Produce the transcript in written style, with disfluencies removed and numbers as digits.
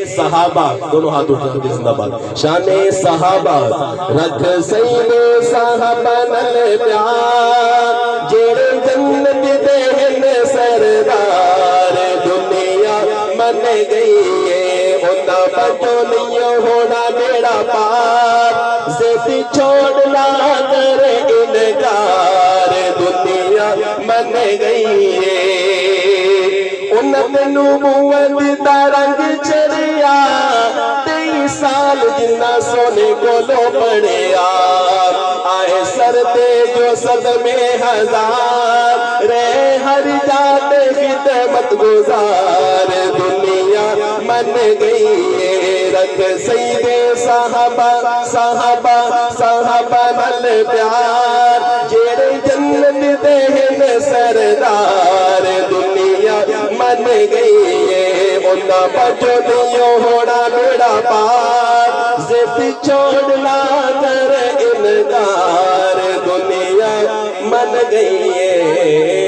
सहाबा, दोनों हाथ उठा के जिंदाबाद। शाने सहाबा रख सईदे साहबा नल प्यार, जेड़े जन्नत दे ने सरदार, दुनिया मन गई है उन्ना बचो नहीं होना बेड़ा पार, जिद छोड़ना करे इनकार, दुनिया मन गई है। उन्नत नबूवत दा रंग चढ़िया, 23 साल जिन्ना सोने कोलो पढ़िया, आए सरदे जो सदमे हजार, रे हर जाते खिदमत गुजार, दुनिया मन गई है। रख सईदे साहबा साहबा साहबा नल प्यार, जेड़े जन्नत दे ने सरदार, दुनिया मन गई है उन्ना बचो नहीं होना बेड़ा पार, जिद छोड़ना कर इनकार, दुनिया मन गई है।